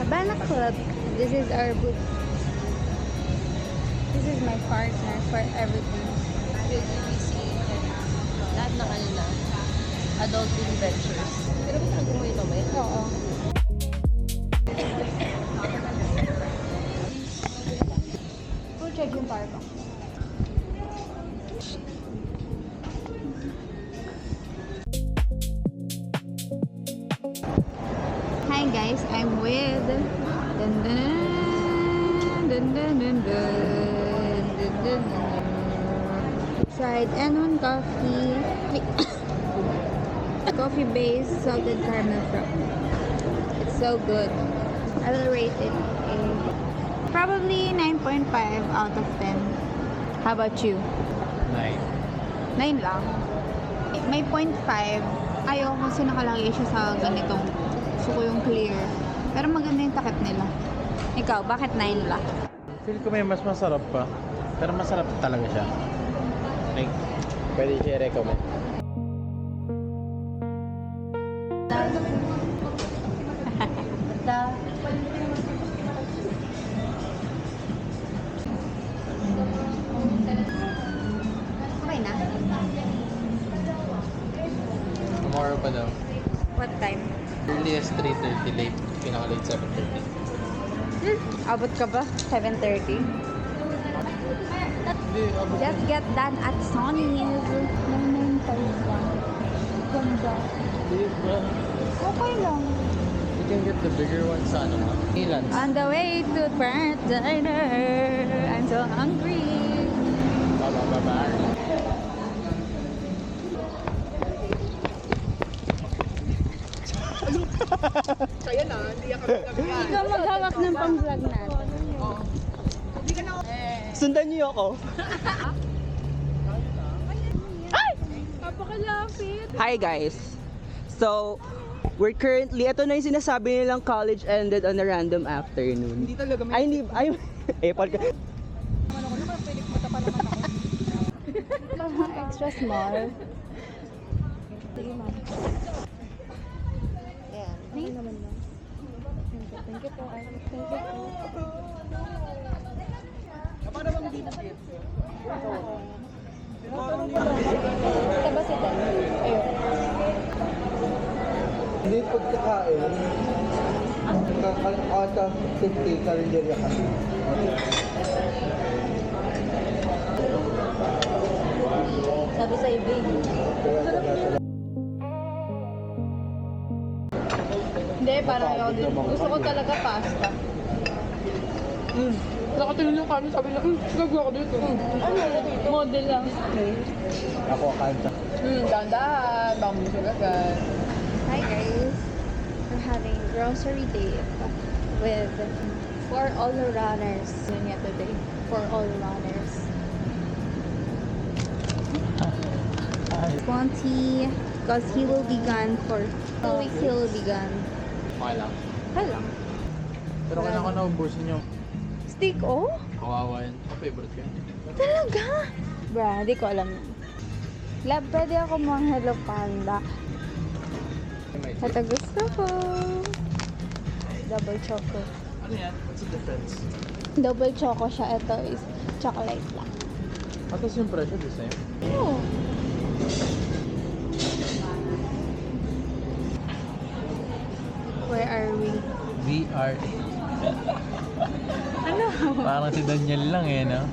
Cabana Club. This is our booth. This is my partner for everything. UGBC and lahat ng ano na, adulting ventures. Pero ba talaga mo ito, may? Oo. Full check yung power bank. Hi guys, I'm with dun, dun, dun, dun, dun, dun, dun, dun, dun. Tried N1 coffee. Coffee based salted caramel frap. It's so good. I will rate it a probably 9.5 out of 10. How about you? 9. 9 lang. May 0.5. Ayaw kasi nakalagay siya sa ganitong. Gusto ko yung clear. Pero maganda yung takip nila. Ikaw, bakit 9 lang? Feel ko may mas masarap pa. Pero masarap talaga siya. Like, pwede siya i-recommend. Okay na? Tomorrow pa daw. What time? Earliest 3:30, late. Pinaka-late 7:30. Abot ka ba? 7:30? Hindi, abot Just get done at Sonny's. 9.5 lang. Ganda. Diba? Okay lang. You can get the bigger one sa ano nga? Ilan's. On the way to Burnt Diner. I'm so hungry. Baba. Kaya na, hindi ako magkabigay. Ikaw maghawak ng pang-vlog natin. Hindi ka na ako. Sundan niyo ako. Napakalapit. Hi guys. So, we're currently, ito na yung sinasabi nilang college ended on a random afternoon. Hindi talaga may... Ay, hindi, ay, podcast. Ano ko naman, pwede kumata pa naman ako. Extra small. Sige, ma'am. Ayan. Thank you. Thank you po. Thank you po. Paano bang hindi na trip? Ito ba si Dan? Ayun. Hindi pagkakain, kakakata 50 karinderya kasi. Sabi sa ibig. Hindi, parang ako din. Gusto ko talaga pasta. Nakatingin yung kami, sabi na, gagawa ko dito. Ano? Model lang. Ako kanta. Dahan-dahan, baka mo siya agad. Hi guys. We're having grocery date with for all runners. Yun nga today. For all runners. 20 because he will be gone for 2 weeks. He will be gone. Okay lang. Okay lang. Pero kailangan ko na ubusin yung Steak oh? kawawa yun. Favorite ko yun. Talaga? Bra, di ko alam. Lab, pwede ako mga Hello Panda. Ito gusto ko. Double choco. Ano yan? What's the difference? Double choco siya. Ito is chocolate lang. Tapos yung presyo the same. Oh. Where are we? VR. Ano? Parang si Daniel lang eh, no?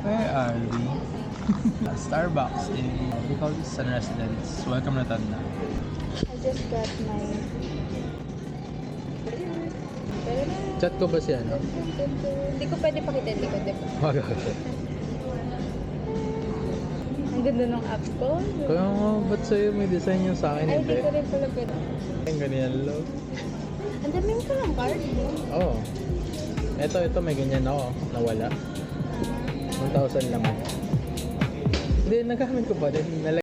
Where are we? Starbucks in, we call this Sun Residence. Welcome na Tanda. I just got my... Chat ko ba siya, no? Hindi ko pwede pakita. Hindi ko, di ba? Wag. Ang ganda ng app ko. Kaya nga, ba't sa'yo may design yung sa akin? Ay, Hindi. hindi ko rin pala pwede. Ang ganyan low. Ang dami ko ng card. Oo. Ito, may ganyan ako. Nawala. 1,000 naman. Hindi, nagamit ko pa din.